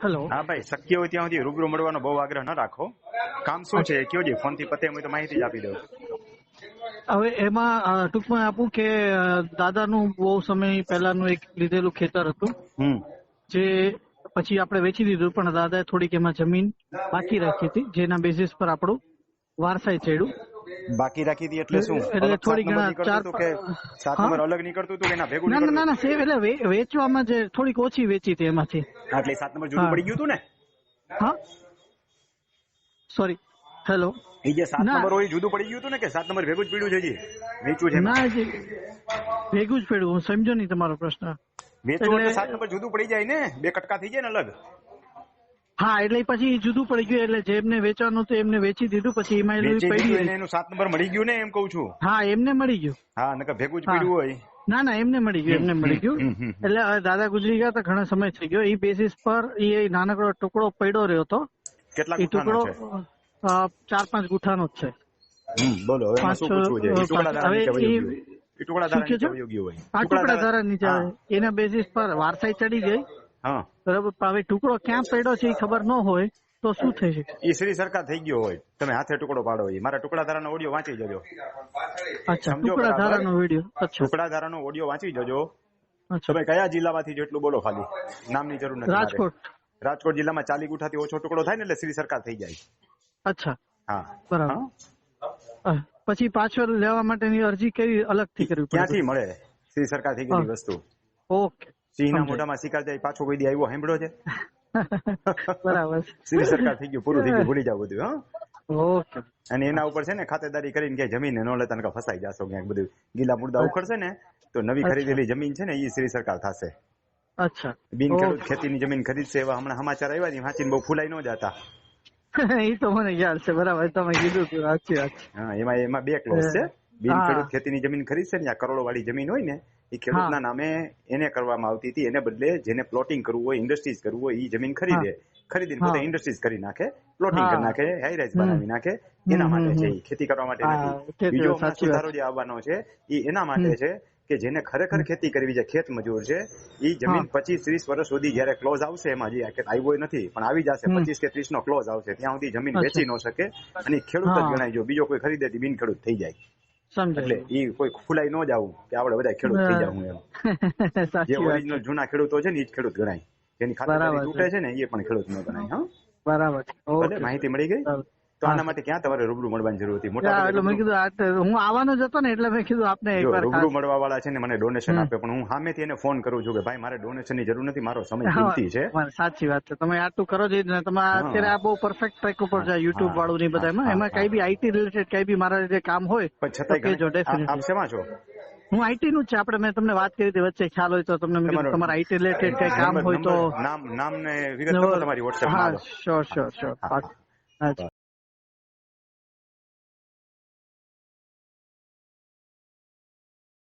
Hello. હા ભાઈ, શક્ય હોય ત્યાં સુધી રૂબરૂ મળવાનો બહુ આગ્રહ ન રાખો. કામ શું છે કયો જે ફોન થી પતે એમ હોય તો માહિતી જ આપી દઉં. હવે એમાં ટૂંકમાં આપું કે દાદાનું બહુ સમય પહેલાનું એક લીધેલું ખેતર હતું જે પછી આપણે વેચી દીધું, પણ દાદાએ થોડીક એમાં જમીન બાકી રાખી હતી જેના બેઝિસ પર આપણું વારસાઈ ચડ્યું. બાકી રાખી હતી એટલે શું? એટલે અલગ થોડી 7 નંબર ઘણા નીકળતું હતું કે 7 નંબર અલગ નીકળતું હતું કે એના ભેગું ના નીકળતું? ના સેવ એટલે વેચવામાં જે થોડીક ઓછી વેચી હતી એમાંથી. એટલે 7 નંબર જુદું પડી ગયું હતું ને? હા, સોરી. હેલો. એ જે 7 ના. નંબર હોય જુદું પડી ગયું હતું ને કે 7 નંબર ભેગું જ પડ્યું છે? હજી વેચવું છે? ના, જે ભેગું જ પડ્યું. હું સમજો નહીં તમારો પ્રશ્ન. વેચવું એટલે 7 નંબર જુદું પડી જાય ને, બે કટકા થઈ જાય ને અલગ. હા, એટલે પછી જુદું પડી ગયું. એટલે જેમને વેચવાનું હતું એમને વેચી દીધું, પછી એમાં વેચી દીધું પડી. એને એનું 7 નંબર મળી ગયું ને, એમ કઉ છું. હા, એમને મળી ગયું. હા, નકર ભેગું જ પડ્યું હોય. ના ના, એમને મળી ગયું. એમને મળી ગયું. એટલે હવે દાદા ગુજરી ગયા તો ઘણો સમય થઈ ગયો. એ બેસિસ પર એ નાનકડો ટુકડો પડ્યો રહ્યો હતો. કેટલા એ ગુઠાનો ટુકડો છે? 4-5 ગુઠાનો જ છે. બોલો હવે એમાં શું પૂછવું છે? ટુકડાદાર નીચે વયો ગયો. એ ટુકડાદાર નીચે વયો ગયો હોય. આ ટુકડાદાર નીચે એના બેસિસ પર વારસાઈ ચડી ગઈ. હા, બરાબર. હવે ટુકડો ક્યાં પડ્યો છે એ ખબર ન હોય તો શું થઈ શકે? એ શ્રી સરકાર થઈ ગયો હોય. તમે હાથે ટુકડો પાડો. મારા ટુકડાધારાનો ઓડિયો વાંચી જજો. અચ્છા, ટુકડાધારાનો વિડીયો. અચ્છા, ટુકડાધારાનો ઓડિયો વાંચી જજો. અચ્છા. તમે કયા જિલ્લામાંથી છો એટલું બોલો, ખાલી નામની જરૂર નથી. રાજકોટ. રાજકોટ જિલ્લામાં 40 ગુઠાથી ઓછો ટુકડો થાય ને એટલે શ્રી સરકાર થઈ જાય. અચ્છા, હા, બરાબર. પછી પાછળ લેવા માટેની અરજી કેવી અલગથી કરવી પડે? ક્યાંથી મળે શ્રી સરકાર થઈ ગયેલી વસ્તુ? ઓકે. સિંહના મોઢામાં શિકાર જાય પાછો કોઈ દી આવ્યો સાંભળ્યો છે? બરાબર. શ્રી સરકાર થઈ ગયું, પૂરું થઈ ગયું, ભૂલી જાવ બધું. હા, ઓકે. અને એના ઉપર છે ને ખાતેદારી કરીને ક્યાંય જમીન ન લેતા ને ફસાઈ જશો ક્યાંક. બધું ગીલા મુર્દા ઉખડશે ને તો નવી ખરીદેલી જમીન છે ને એ શ્રી સરકાર થશે. અચ્છા. બિન ખેડૂત ખેતીની જમીન ખરીદશે એવા હમણાં સમાચાર આવ્યા ને, વાંચીને બહુ ફૂલાઈ ન જતા. એ તો મને ખ્યાલ છે. બરાબર, તમે કીધું કે સાચી વાત. હા, એમાં બે ક્લોઝ છે. બિન ખેડૂત ખેતીની જમીન ખરીદશે ને, આ કરોડો વાળી જમીન હોય ને એ ખેડૂતના નામે એને કરવામાં આવતી હતી. એને બદલે જેને પ્લોટિંગ કરવું હોય, ઇન્ડસ્ટ્રીઝ કરવું હોય એ જમીન ખરીદીને પોતે ઇન્ડસ્ટ્રીઝ કરી નાખે, પ્લોટિંગ કરી નાખે, હાઈરાઇઝ બનાવી નાખે. એના માટે છે, ખેતી કરવા માટે નથી. બીજો સુધારો જે આવવાનો છે એ એના માટે છે કે જેને ખરેખર ખેતી કરવી છે, ખેત મજૂર છે, એ જમીન 25-30 વર્ષ સુધી જયારે ક્લોઝ આવશે, એમાં જે આવ્યો નથી પણ આવી જશે, 25 કે 30 નો ક્લોઝ આવશે, ત્યાં સુધી જમીન વેચી ન શકે અને ખેડૂત જ ગણાય. જો બીજો કોઈ ખરીદે બિન ખેડૂત થઈ જાય. એટલે એ કોઈ ફૂલાઈ ન જવું કે આપણે બધા ખેડૂત થઈ જવું એમ. જે ઓરિજિનલ જૂના ખેડૂતો છે ને એ જ ખેડૂત ગણાય. જેની ખાતરદારી તૂટે છે ને એ પણ ખેડૂત ન ગણાય. હા, બરાબર. માહિતી મળી ગઈ. તો આના માટે ક્યાં તમારે રૂબરૂ મળવાની જરૂર હતી? મોટા એટલે મેં કીધું હું આવવાનો જ હતો ને, એટલે મેં કીધું આપને એકવાર રૂબરૂ મળવા વાળા છે ને મને ડોનેશન આપે, પણ હું સામેથી એને ફોન કરું છું કે ભાઈ મારે ડોનેશન ની જરૂર નથી, મારો સમય કિંમતી છે. સાચી વાત છે. તમે આટલું કરો છો ને, તમે અત્યારે આ બહુ પરફેક્ટ ટ્રેક ઉપર છે યુટ્યુબ વાળું ની બધામાં. એમાં કઈ બી આઈટી રિલેટેડ કઈ બી મારા જે કામ હોય આપ શેમાં છો? હું આઈટી નું જ છે. આપણે મેં તમને વાત કરી હતી વચ્ચે, ખ્યાલ હોય તો તમને તમારા આઈટી રિલેટેડ કઈ કામ હોય તો નામ ને વિગત તમારી વોટ્સએપ. હા, શ્યોર.